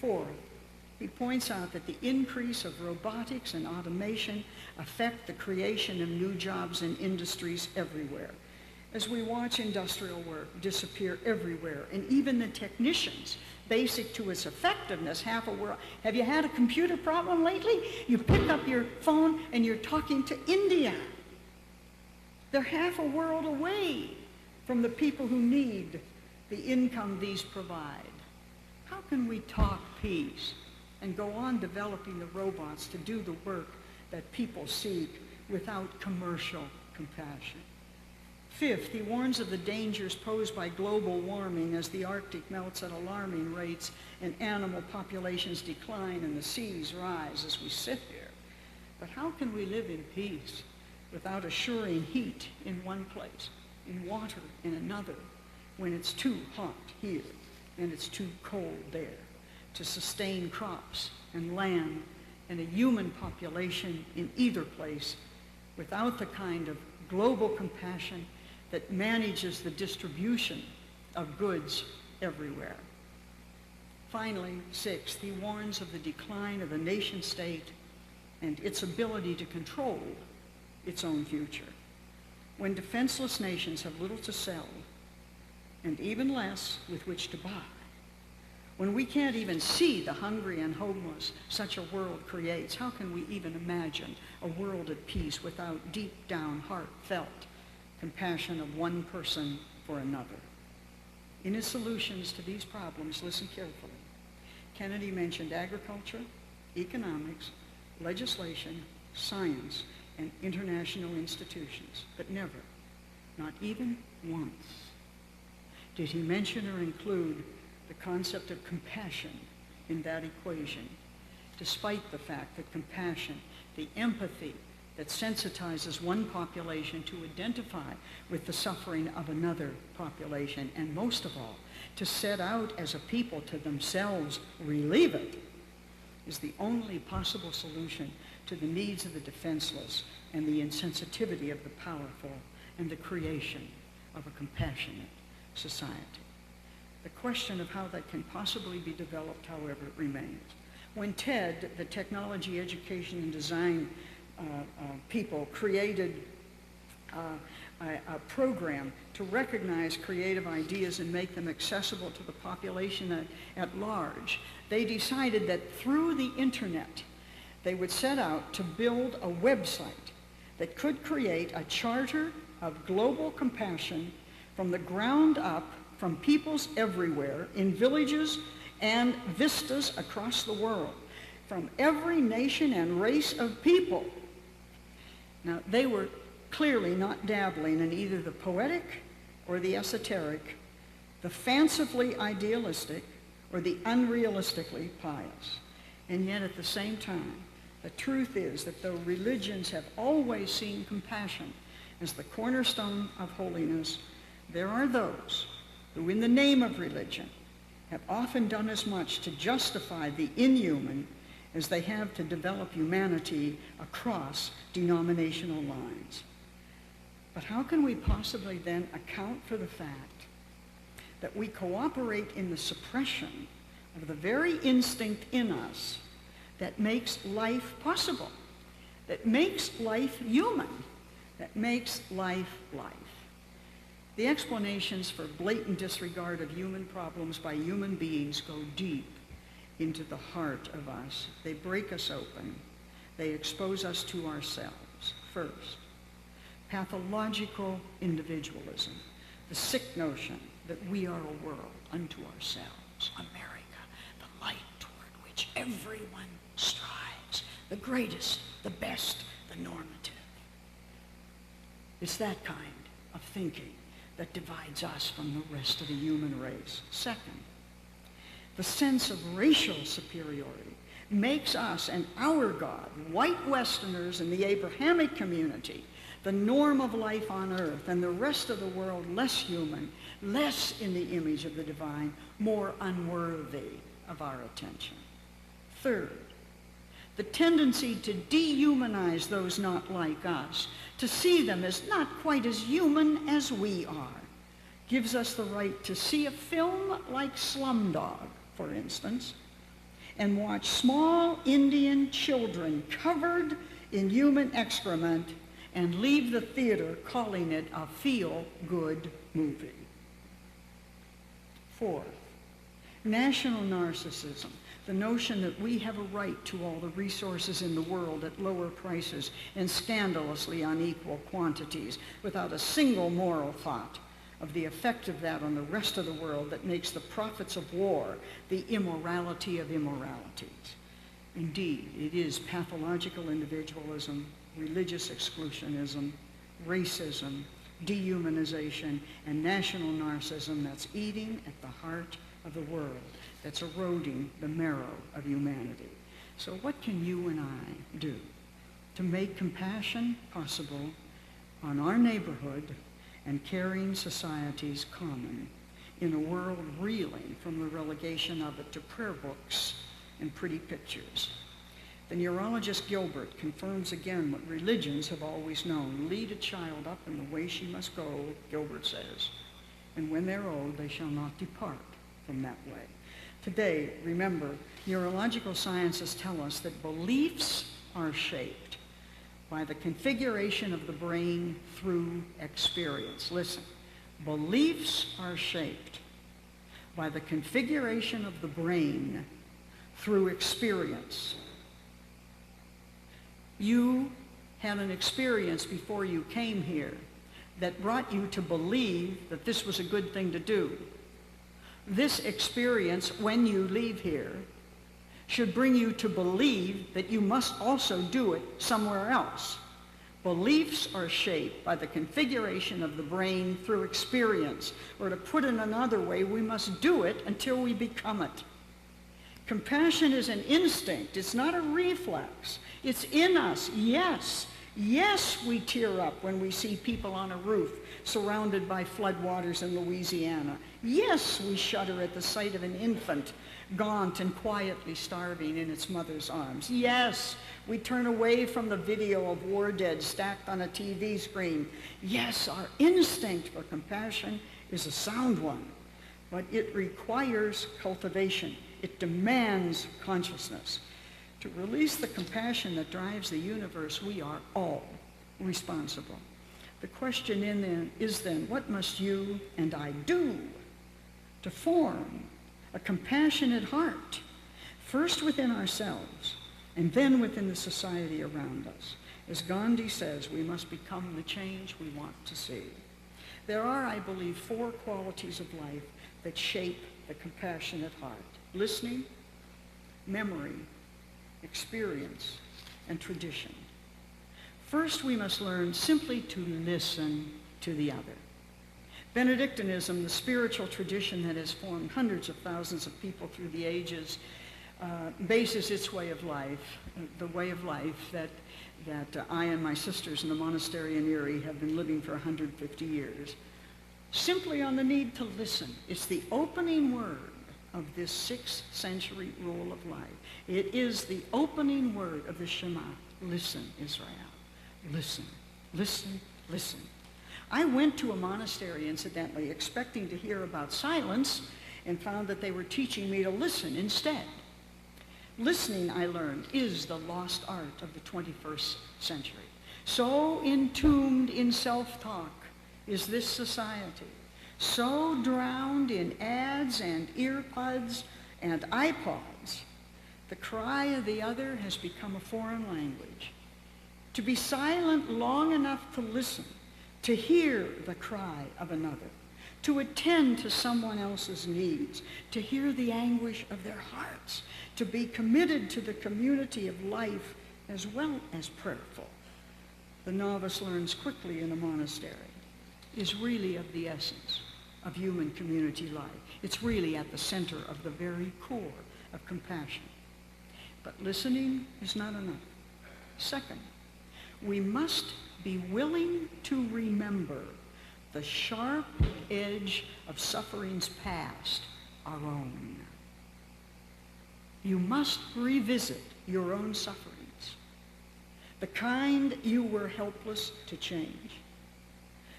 Fourth, he points out that the increase of robotics and automation affect the creation of new jobs in industries everywhere. As we watch industrial work disappear everywhere, and even the technicians, basic to its effectiveness, half a world. Have you had a computer problem lately? You pick up your phone and you're talking to India. They're half a world away from the people who need the income these provide. How can we talk peace and go on developing the robots to do the work that people seek without commercial compassion? Fifth, he warns of the dangers posed by global warming as the Arctic melts at alarming rates and animal populations decline and the seas rise as we sit here. But how can we live in peace without assuring heat in one place, in water in another, when it's too hot here and it's too cold there, to sustain crops and land and a human population in either place without the kind of global compassion that manages the distribution of goods everywhere? Finally, sixth, he warns of the decline of the nation state and its ability to control its own future. When defenseless nations have little to sell and even less with which to buy, when we can't even see the hungry and homeless such a world creates, how can we even imagine a world at peace without deep down, heartfelt compassion of one person for another? In his solutions to these problems, listen carefully. Kennedy mentioned agriculture, economics, legislation, science, and international institutions, but never, not even once, did he mention or include the concept of compassion in that equation, despite the fact that compassion, the empathy that sensitizes one population to identify with the suffering of another population, and most of all, to set out as a people to themselves relieve it, is the only possible solution to the needs of the defenseless and the insensitivity of the powerful and the creation of a compassionate society. The question of how that can possibly be developed, however, remains. When TED, the Technology, Education, and Design people, created a program to recognize creative ideas and make them accessible to the population at large, they decided that through the internet, they would set out to build a website that could create a charter of global compassion from the ground up, from peoples everywhere, in villages and vistas across the world, from every nation and race of people. Now, they were clearly not dabbling in either the poetic or the esoteric, the fancifully idealistic or the unrealistically pious. And yet at the same time, the truth is that though religions have always seen compassion as the cornerstone of holiness, there are those who in the name of religion have often done as much to justify the inhuman as they have to develop humanity across denominational lines. But how can we possibly then account for the fact that we cooperate in the suppression of the very instinct in us that makes life possible, that makes life human, that makes life life? The explanations for blatant disregard of human problems by human beings go deep into the heart of us. They break us open. They expose us to ourselves. First, pathological individualism, the sick notion that we are a world unto ourselves, America, the light toward which everyone strives, the greatest, the best, the normative. It's that kind of thinking that divides us from the rest of the human race. Second, the sense of racial superiority makes us and our God, white Westerners in the Abrahamic community, the norm of life on earth, and the rest of the world less human, less in the image of the divine, more unworthy of our attention. Third, the tendency to dehumanize those not like us, to see them as not quite as human as we are, gives us the right to see a film like Slumdog, for instance, and watch small Indian children covered in human excrement and leave the theater calling it a feel-good movie. Fourth, national narcissism, the notion that we have a right to all the resources in the world at lower prices and scandalously unequal quantities without a single moral thought of the effect of that on the rest of the world that makes the profits of war the immorality of immoralities. Indeed, it is pathological individualism, religious exclusionism, racism, dehumanization, and national narcissism that's eating at the heart of the world, that's eroding the marrow of humanity. So what can you and I do to make compassion possible on our neighborhood and caring societies common in a world reeling from the relegation of it to prayer books and pretty pictures? The neurologist Gilbert confirms again what religions have always known. Lead a child up in the way she must go, Gilbert says, and when they're old, they shall not depart from that way. Today, remember, neurological sciences tell us that beliefs are shaped by the configuration of the brain through experience. Listen, beliefs are shaped by the configuration of the brain through experience. You had an experience before you came here that brought you to believe that this was a good thing to do. This experience, when you leave here, should bring you to believe that you must also do it somewhere else. Beliefs are shaped by the configuration of the brain through experience, or to put it another way, we must do it until we become it. Compassion is an instinct. It's not a reflex. It's in us. Yes, we tear up when we see people on a roof surrounded by floodwaters in Louisiana. Yes, we shudder at the sight of an infant gaunt and quietly starving in its mother's arms. Yes, we turn away from the video of war dead stacked on a TV screen. Yes, our instinct for compassion is a sound one, but it requires cultivation. It demands consciousness. To release the compassion that drives the universe, we are all responsible. The question is then, what must you and I do to form a compassionate heart, first within ourselves and then within the society around us? As Gandhi says, we must become the change we want to see. There are, I believe, 4 qualities of life that shape the compassionate heart: listening, memory, experience, and tradition. First, we must learn simply to listen to the other. Benedictinism, the spiritual tradition that has formed hundreds of thousands of people through the ages, bases its way of life, the way of life that I and my sisters in the monastery in Erie have been living for 150 years, simply on the need to listen. It's the opening word of this 6th century rule of life. It is the opening word of the Shema. Listen, Israel. Listen, listen, listen. I went to a monastery, incidentally, expecting to hear about silence, and found that they were teaching me to listen instead. Listening, I learned, is the lost art of the 21st century. So entombed in self-talk is this society, so drowned in ads and earpods and iPods, the cry of the other has become a foreign language. To be silent long enough to listen, to hear the cry of another, to attend to someone else's needs, to hear the anguish of their hearts, to be committed to the community of life as well as prayerful. The novice learns quickly in a monastery is really of the essence of human community life. It's really at the center of the very core of compassion. But listening is not enough. Second, we must be willing to remember the sharp edge of sufferings past, our own. You must revisit your own sufferings, the kind you were helpless to change,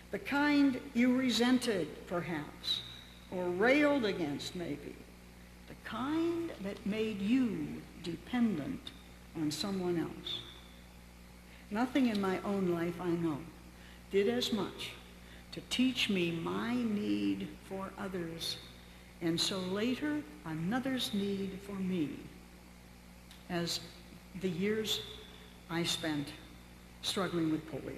the kind you resented, perhaps, or railed against, maybe, the kind that made you dependent on someone else. Nothing in my own life, I know, did as much to teach me my need for others, and so later another's need for me, as the years I spent struggling with polio.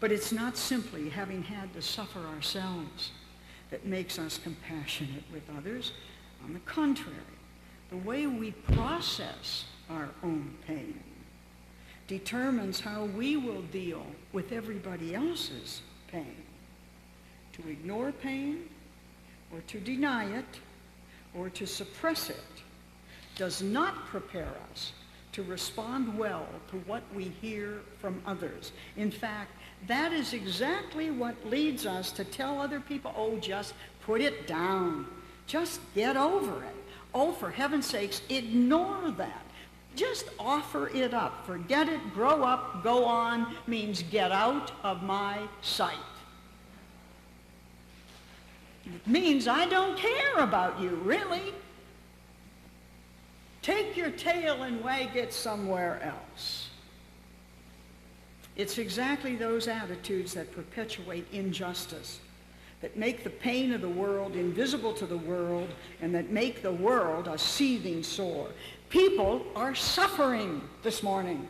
But it's not simply having had to suffer ourselves that makes us compassionate with others. On the contrary, the way we process our own pain determines how we will deal with everybody else's pain. To ignore pain, or to deny it, or to suppress it, does not prepare us to respond well to what we hear from others. In fact, that is exactly what leads us to tell other people, oh, just put it down. Just get over it. Oh, for heaven's sakes, ignore that. Just offer it up. Forget it, grow up, go on, means get out of my sight. It means I don't care about you, really. Take your tail and wag it somewhere else. It's exactly those attitudes that perpetuate injustice, that make the pain of the world invisible to the world, and that make the world a seething sore. People are suffering this morning.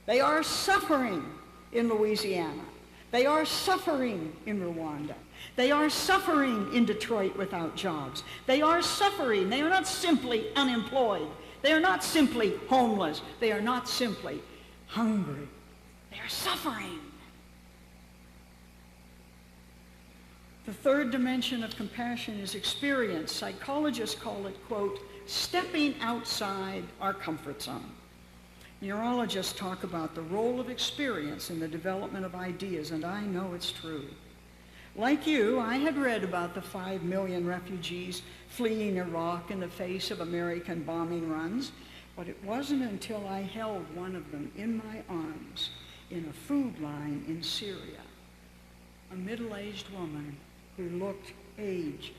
They are suffering in Louisiana. They are suffering in Rwanda. They are suffering in Detroit without jobs. They are suffering. They are not simply unemployed. They are not simply homeless. They are not simply hungry. They are suffering. The third dimension of compassion is experience. Psychologists call it, quote, stepping outside our comfort zone. Neurologists talk about the role of experience in the development of ideas, and I know it's true. Like you, I had read about the 5 million refugees fleeing Iraq in the face of American bombing runs, but it wasn't until I held one of them in my arms in a food line in Syria, a middle-aged woman who looked aged,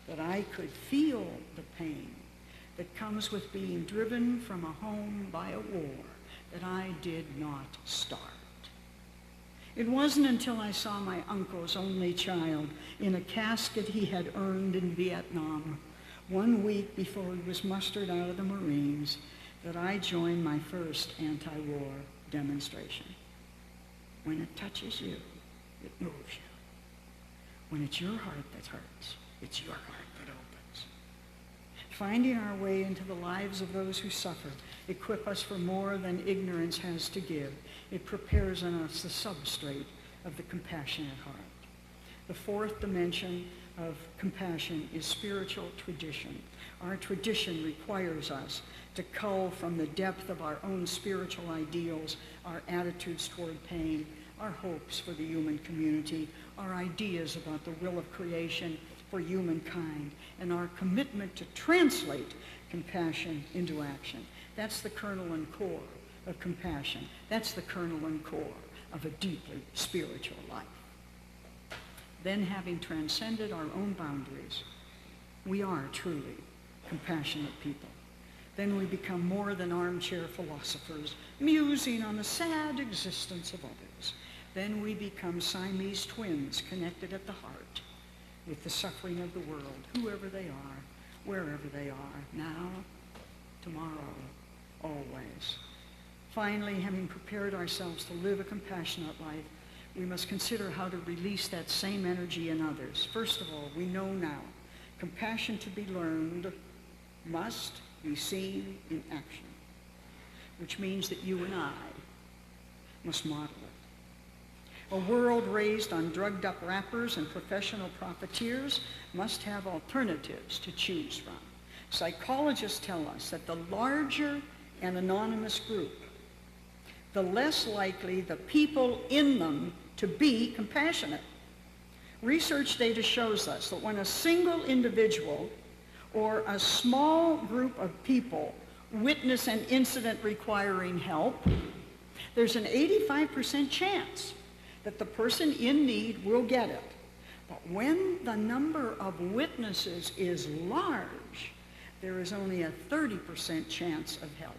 that I could feel the pain that comes with being driven from a home by a war that I did not start. It wasn't until I saw my uncle's only child in a casket he had earned in Vietnam 1 week before he was mustered out of the Marines that I joined my first anti-war demonstration. When it touches you, it moves you. When it's your heart that hurts, it's your heart that opens. Finding our way into the lives of those who suffer equip us for more than ignorance has to give. It prepares in us the substrate of the compassionate heart. The fourth dimension of compassion is spiritual tradition. Our tradition requires us to cull from the depth of our own spiritual ideals, our attitudes toward pain, our hopes for the human community, our ideas about the will of creation for humankind, and our commitment to translate compassion into action. That's the kernel and core of compassion. That's the kernel and core of a deeply spiritual life. Then, having transcended our own boundaries, we are truly compassionate people. Then we become more than armchair philosophers, musing on the sad existence of others. Then we become Siamese twins connected at the heart with the suffering of the world, whoever they are, wherever they are, now, tomorrow, always. Finally, having prepared ourselves to live a compassionate life, we must consider how to release that same energy in others. First of all, we know now, compassion to be learned must be seen in action, which means that you and I must model it. A world raised on drugged-up rappers and professional profiteers must have alternatives to choose from. Psychologists tell us that the larger an anonymous group, the less likely the people in them to be compassionate. Research data shows us that when a single individual or a small group of people witness an incident requiring help, there's an 85% chance that the person in need will get it. But when the number of witnesses is large, there is only a 30% chance of help.